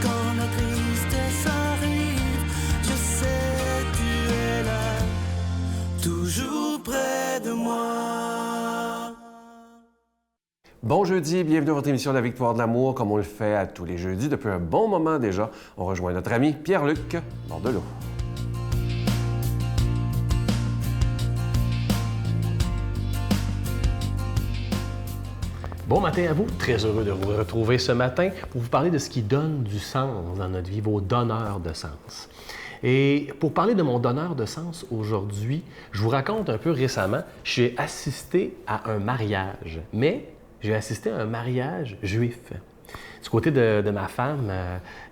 quand la tristesse arrive, je sais tu es là, toujours près de moi. Bon jeudi, bienvenue à votre émission La Victoire de l'amour, comme on le fait à tous les jeudis depuis un bon moment déjà. On rejoint notre ami Pierre-Luc Bordelot. Bon matin à vous, très heureux de vous retrouver ce matin pour vous parler de ce qui donne du sens dans notre vie, vos donneurs de sens. Et pour parler de mon donneur de sens aujourd'hui, je vous raconte un peu récemment, j'ai assisté à un mariage, mais j'ai assisté à un mariage juif. Du côté de ma femme,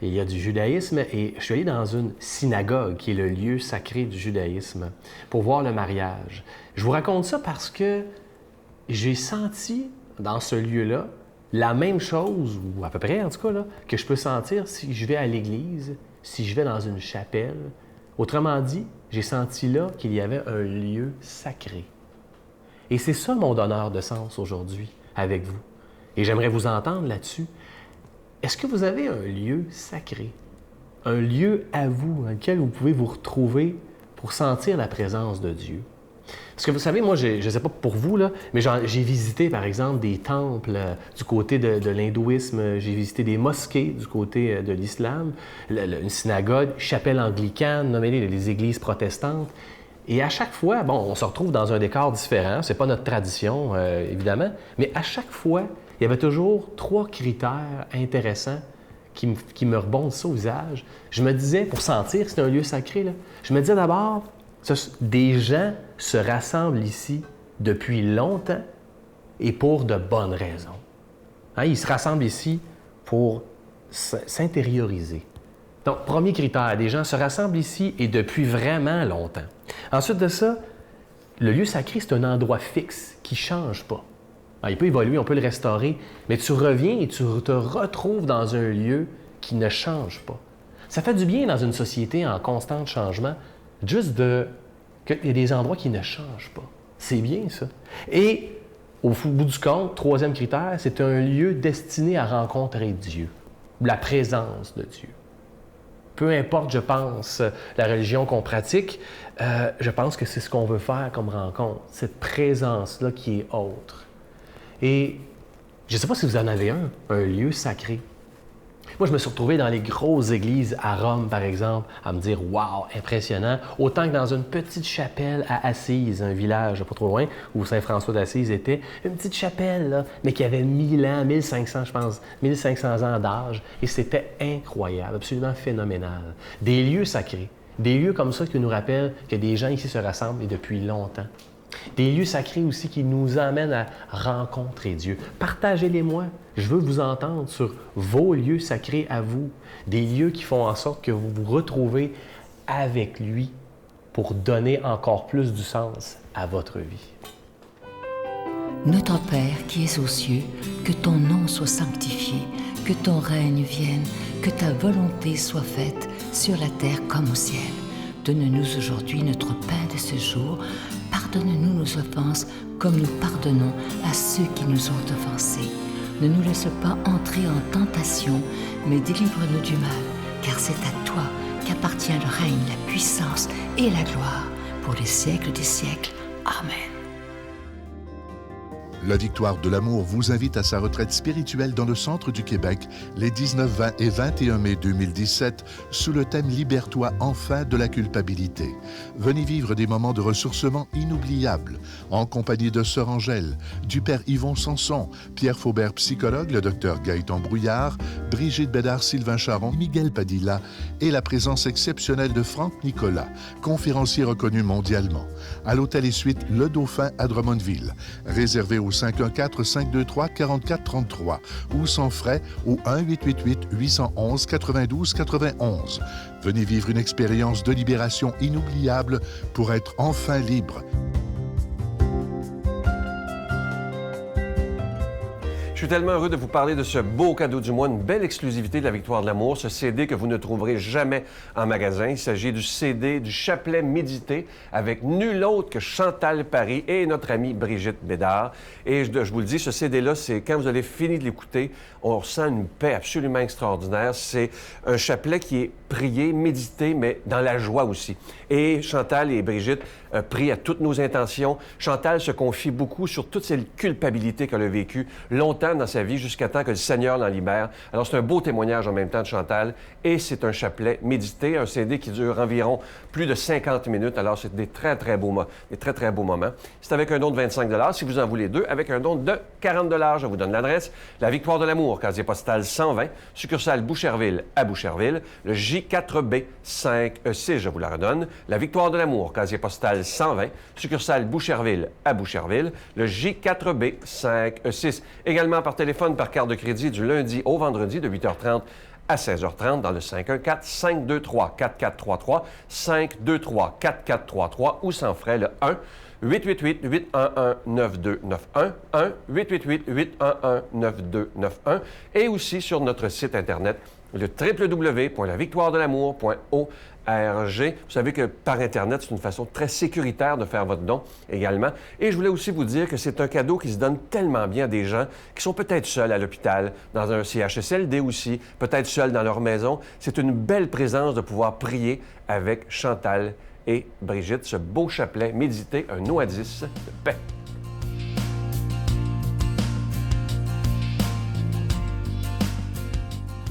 il y a du judaïsme et je suis allé dans une synagogue qui est le lieu sacré du judaïsme pour voir le mariage. Je vous raconte ça parce que j'ai senti dans ce lieu-là la même chose, ou à peu près en tout cas, là, que je peux sentir si je vais à l'église, si je vais dans une chapelle. Autrement dit, j'ai senti là qu'il y avait un lieu sacré. Et c'est ça mon donneur de sens aujourd'hui avec vous. Et j'aimerais vous entendre là-dessus. Est-ce que vous avez un lieu sacré? Un lieu à vous, dans lequel vous pouvez vous retrouver pour sentir la présence de Dieu? Parce que vous savez, moi, je ne sais pas pour vous, là, mais j'ai visité, par exemple, des temples du côté de l'hindouisme, j'ai visité des mosquées du côté de l'islam, une synagogue, chapelle anglicane, nommez-les les églises protestantes. Et à chaque fois, bon, on se retrouve dans un décor différent, c'est pas notre tradition, évidemment, mais à chaque fois, il y avait toujours 3 critères intéressants qui me rebondissaient au visage. Je me disais, pour sentir que c'est un lieu sacré, là, je me disais d'abord, des gens se rassemblent ici depuis longtemps et pour de bonnes raisons. Hein, ils se rassemblent ici pour s'intérioriser. Donc, premier critère, des gens se rassemblent ici et depuis vraiment longtemps. Ensuite de ça, le lieu sacré, c'est un endroit fixe qui ne change pas. Alors, il peut évoluer, on peut le restaurer, mais tu reviens et tu te retrouves dans un lieu qui ne change pas. Ça fait du bien dans une société en constant changement, juste qu'il y a des endroits qui ne changent pas. C'est bien, ça. Et au bout du compte, 3e critère, c'est un lieu destiné à rencontrer Dieu, la présence de Dieu. Peu importe, je pense, la religion qu'on pratique, je pense que c'est ce qu'on veut faire comme rencontre, cette présence-là qui est autre. Et je ne sais pas si vous en avez un lieu sacré. Moi, je me suis retrouvé dans les grosses églises à Rome, par exemple, à me dire « Wow, impressionnant », autant que dans une petite chapelle à Assise, un village pas trop loin, où Saint-François d'Assise était, une petite chapelle, là, mais qui avait 1000 ans, 1500, je pense, 1500 ans d'âge, et c'était incroyable, absolument phénoménal. Des lieux sacrés, des lieux comme ça qui nous rappellent que des gens ici se rassemblent et depuis longtemps. Des lieux sacrés aussi qui nous emmènent à rencontrer Dieu. Partagez-les-moi. Je veux vous entendre sur vos lieux sacrés à vous. Des lieux qui font en sorte que vous vous retrouvez avec lui pour donner encore plus du sens à votre vie. Notre Père qui es aux cieux, que ton nom soit sanctifié, que ton règne vienne, que ta volonté soit faite sur la terre comme au ciel. Donne-nous aujourd'hui notre pain de ce jour. Pardonne-nous nos offenses comme nous pardonnons à ceux qui nous ont offensés. Ne nous laisse pas entrer en tentation, mais délivre-nous du mal, car c'est à toi qu'appartient le règne, la puissance et la gloire pour les siècles des siècles. Amen. La Victoire de l'amour vous invite à sa retraite spirituelle dans le centre du Québec les 19, 20 et 21 mai 2017 sous le thème « Libère-toi enfin de la culpabilité ». Venez vivre des moments de ressourcement inoubliables en compagnie de Sœur Angèle, du Père Yvon Sanson, Pierre Faubert, psychologue, le Dr Gaëtan Brouillard, Brigitte Bédard, Sylvain Charon, Miguel Padilla et la présence exceptionnelle de Franck Nicolas, conférencier reconnu mondialement. À l'hôtel et suite Le Dauphin à Drummondville. Réservé au 514-523-4433 ou sans frais au 1-888-811-92-91. Venez vivre une expérience de libération inoubliable pour être enfin libre. Je suis tellement heureux de vous parler de ce beau cadeau du mois, une belle exclusivité de la Victoire de l'amour, ce CD que vous ne trouverez jamais en magasin. Il s'agit du CD du chapelet médité avec nul autre que Chantal Paris et notre amie Brigitte Bédard. Et je vous le dis, ce CD-là, c'est quand vous avez fini de l'écouter, on ressent une paix absolument extraordinaire. C'est un chapelet qui est prié, médité, mais dans la joie aussi. Et Chantal et Brigitte prient à toutes nos intentions. Chantal se confie beaucoup sur toutes ces culpabilités qu'elle a vécues longtemps dans sa vie, jusqu'à temps que le Seigneur l'en libère. Alors, c'est un beau témoignage en même temps de Chantal, et c'est un chapelet médité, un CD qui dure environ plus de 50 minutes. Alors, c'est des très, très beaux moments. C'est avec un don de 25 $, si vous en voulez deux, avec un don de 40 $. Je vous donne l'adresse. La Victoire de l'amour, casier postal 120, succursale Boucherville à Boucherville, le J4B 5E6, je vous la redonne. La Victoire de l'amour, casier postal 120, succursale Boucherville à Boucherville, le J4B 5E6. Également par téléphone, par carte de crédit du lundi au vendredi de 8h30 à 16h30 dans le 514-523-4433, 523-4433 ou sans frais le 1-888-811-9291, 1-888-811-9291 et aussi sur notre site Internet, le www.lavictoiredelamour.org. Vous savez que par Internet, c'est une façon très sécuritaire de faire votre don également. Et je voulais aussi vous dire que c'est un cadeau qui se donne tellement bien à des gens qui sont peut-être seuls à l'hôpital, dans un CHSLD aussi, peut-être seuls dans leur maison. C'est une belle présence de pouvoir prier avec Chantal et Brigitte, ce beau chapelet médité, un oasis de paix.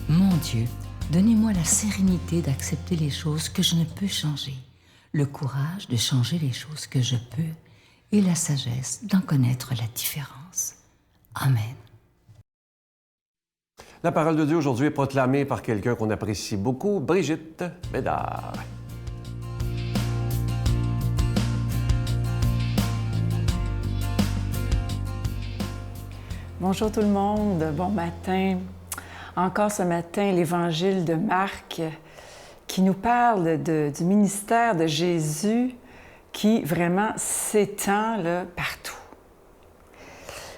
Mon Dieu, donnez-moi la sérénité d'accepter les choses que je ne peux changer, le courage de changer les choses que je peux et la sagesse d'en connaître la différence. Amen. La parole de Dieu aujourd'hui est proclamée par quelqu'un qu'on apprécie beaucoup, Brigitte Bédard. Bonjour tout le monde, bon matin. Encore ce matin, l'Évangile de Marc qui nous parle du ministère de Jésus qui vraiment s'étend là, partout.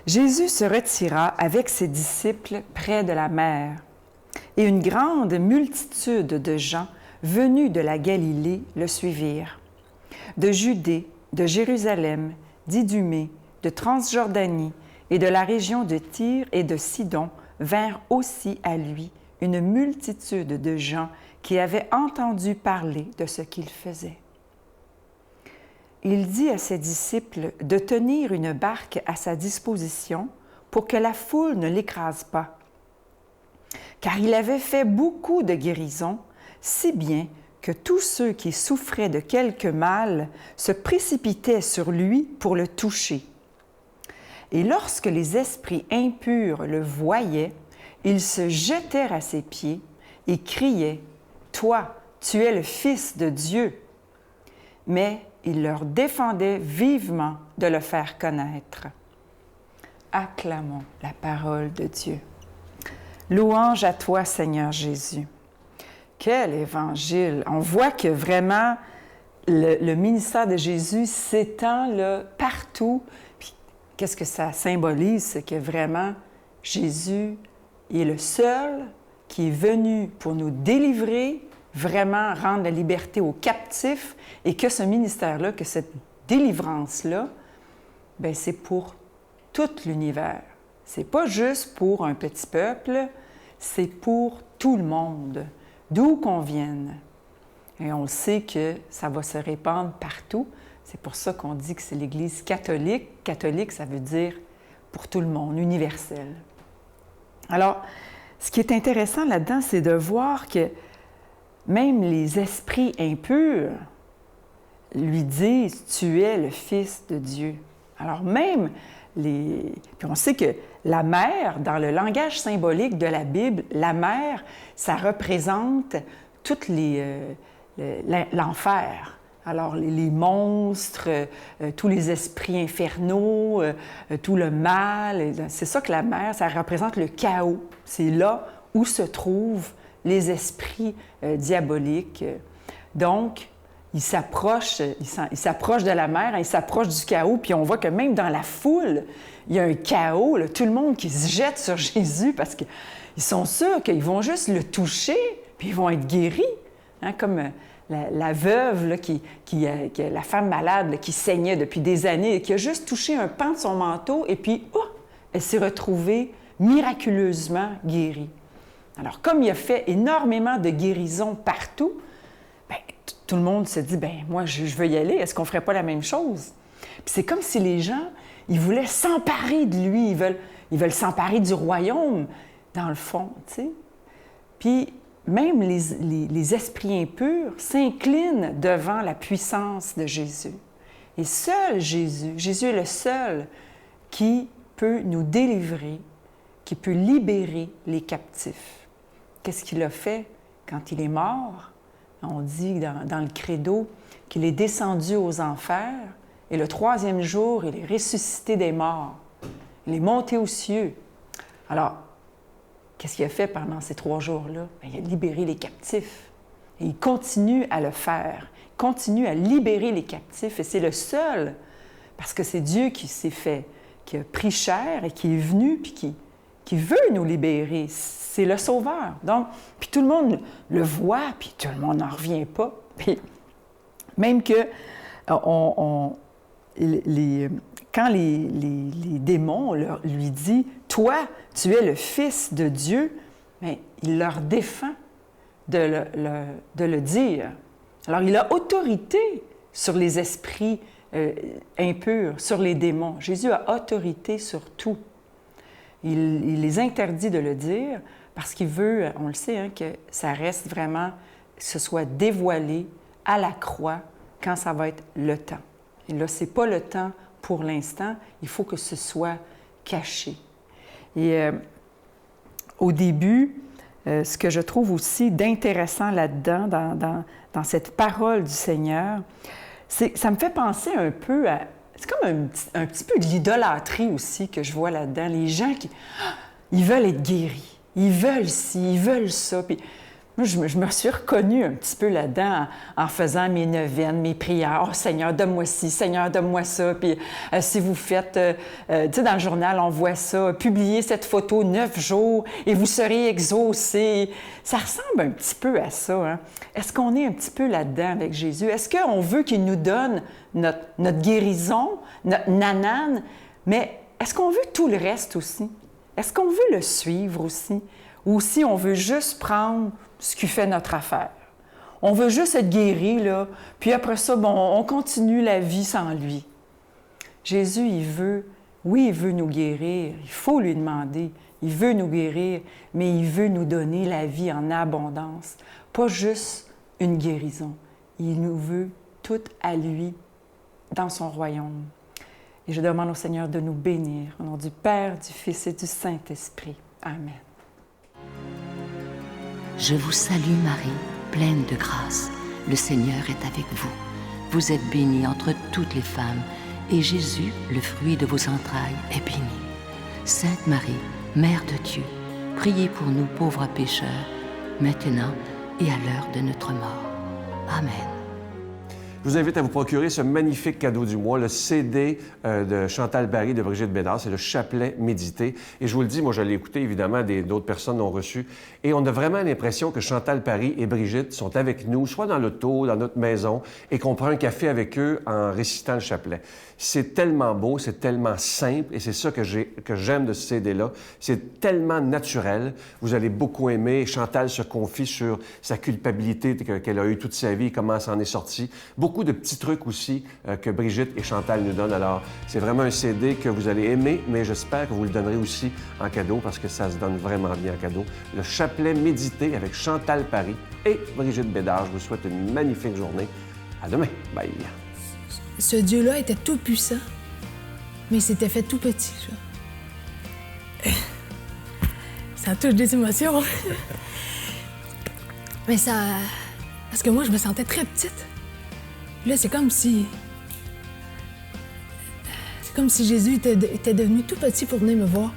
Jésus se retira avec ses disciples près de la mer, et une grande multitude de gens venus de la Galilée le suivirent. De Judée, de Jérusalem, d'Idumée, de Transjordanie et de la région de Tyr et de Sidon vinrent aussi à lui une multitude de gens qui avaient entendu parler de ce qu'il faisait. Il dit à ses disciples de tenir une barque à sa disposition pour que la foule ne l'écrase pas, car il avait fait beaucoup de guérisons, si bien que tous ceux qui souffraient de quelque mal se précipitaient sur lui pour le toucher. Et lorsque les esprits impurs le voyaient, ils se jetèrent à ses pieds et criaient « Toi, tu es le Fils de Dieu !» Mais il leur défendait vivement de le faire connaître. Acclamons la parole de Dieu. Louange à toi, Seigneur Jésus. Quel évangile! On voit que vraiment le ministère de Jésus s'étend là, partout. Qu'est-ce que ça symbolise? C'est que vraiment, Jésus est le seul qui est venu pour nous délivrer, vraiment rendre la liberté aux captifs, et que ce ministère-là, que cette délivrance-là, bien, c'est pour tout l'univers. C'est pas juste pour un petit peuple, c'est pour tout le monde, d'où qu'on vienne. Et on le sait que ça va se répandre partout. C'est pour ça qu'on dit que c'est l'Église catholique. Catholique, ça veut dire pour tout le monde, universel. Alors, ce qui est intéressant là-dedans, c'est de voir que même les esprits impurs lui disent « Tu es le Fils de Dieu ». Alors même Puis on sait que la mer, dans le langage symbolique de la Bible, la mer, ça représente toutes l'enfer. Alors, les monstres, tous les esprits infernaux, tout le mal, c'est ça que la mer, ça représente le chaos. C'est là où se trouvent les esprits diaboliques. Donc, il s'approche de la mer, hein, il s'approche du chaos, puis on voit que même dans la foule, il y a un chaos, là, tout le monde qui se jette sur Jésus parce qu'ils sont sûrs qu'ils vont juste le toucher, puis ils vont être guéris. Hein, comme la veuve, là, la femme malade là, qui saignait depuis des années et qui a juste touché un pan de son manteau, et puis, elle s'est retrouvée miraculeusement guérie. Alors, comme il a fait énormément de guérisons partout, bien, tout le monde se dit, bien, moi, je veux y aller, est-ce qu'on ne ferait pas la même chose? Puis c'est comme si les gens, ils voulaient s'emparer de lui, ils veulent s'emparer du royaume, dans le fond, tu sais. Puis même les esprits impurs s'inclinent devant la puissance de Jésus. Et seul Jésus est le seul qui peut nous délivrer, qui peut libérer les captifs. Qu'est-ce qu'il a fait quand il est mort? On dit dans le credo qu'il est descendu aux enfers et le 3e jour, il est ressuscité des morts. Il est monté aux cieux. Alors, qu'est-ce qu'il a fait pendant ces 3 jours-là? Bien, il a libéré les captifs. Et il continue à le faire. Il continue à libérer les captifs. Et c'est le seul, parce que c'est Dieu qui s'est fait, qui a pris chair et qui est venu, puis qui veut nous libérer. C'est le Sauveur. Donc, puis tout le monde le voit, puis tout le monde n'en revient pas. Puis même que quand les démons lui disent « Toi, tu es le Fils de Dieu », bien, il leur défend de le dire. Alors, il a autorité sur les esprits impurs, sur les démons. Jésus a autorité sur tout. Il les interdit de le dire parce qu'il veut, on le sait, hein, que ça reste vraiment, que ce soit dévoilé à la croix quand ça va être le temps. Et là, ce n'est pas le temps pour l'instant, il faut que ce soit caché. Et au début, ce que je trouve aussi d'intéressant là-dedans, dans cette parole du Seigneur, ça me fait penser un peu à... C'est comme un petit peu de l'idolâtrie aussi que je vois là-dedans. Les gens ils veulent être guéris, ils veulent ci, ils veulent ça. Puis moi, je me suis reconnue un petit peu là-dedans en faisant mes neuvaines, mes prières. « Oh Seigneur, donne-moi ci, Seigneur, donne-moi ça. » Puis si vous faites, tu sais, dans le journal, on voit ça, « Publiez cette photo 9 jours et vous serez exaucés. » Ça ressemble un petit peu à ça. Hein? Est-ce qu'on est un petit peu là-dedans avec Jésus? Est-ce qu'on veut qu'il nous donne notre guérison, notre nanane, mais est-ce qu'on veut tout le reste aussi? Est-ce qu'on veut le suivre aussi? Ou si on veut juste prendre ce qui fait notre affaire? On veut juste être guéri, là, puis après ça, bon, on continue la vie sans lui. Jésus, il veut nous guérir, il faut lui demander, il veut nous guérir, mais il veut nous donner la vie en abondance, pas juste une guérison. Il nous veut tout à lui, dans son royaume. Et je demande au Seigneur de nous bénir, au nom du Père, du Fils et du Saint-Esprit. Amen. Je vous salue Marie, pleine de grâce. Le Seigneur est avec vous. Vous êtes bénie entre toutes les femmes, et Jésus, le fruit de vos entrailles, est béni. Sainte Marie, Mère de Dieu, priez pour nous pauvres pécheurs, maintenant et à l'heure de notre mort. Amen. Je vous invite à vous procurer ce magnifique cadeau du mois, le CD de Chantal Barry de Brigitte Bédard. C'est le chapelet médité. Et je vous le dis, moi, je l'ai écouté, évidemment, d'autres personnes l'ont reçu. Et on a vraiment l'impression que Chantal Barry et Brigitte sont avec nous, soit dans l'auto, dans notre maison, et qu'on prend un café avec eux en récitant le chapelet. C'est tellement beau, c'est tellement simple, et c'est ça que j'aime de ce CD-là. C'est tellement naturel. Vous allez beaucoup aimer. Chantal se confie sur sa culpabilité qu'elle a eue toute sa vie, comment elle s'en est sortie. Beaucoup de petits trucs aussi que Brigitte et Chantal nous donnent. Alors, c'est vraiment un CD que vous allez aimer, mais j'espère que vous le donnerez aussi en cadeau parce que ça se donne vraiment bien en cadeau. Le chapelet médité avec Chantal Barry et Brigitte Bédard. Je vous souhaite une magnifique journée. À demain. Bye. Ce Dieu-là était tout puissant, mais il s'était fait tout petit. Ça touche des émotions. Mais ça... Parce que moi, je me sentais très petite. Là, c'est comme si Jésus était devenu tout petit pour venir me voir.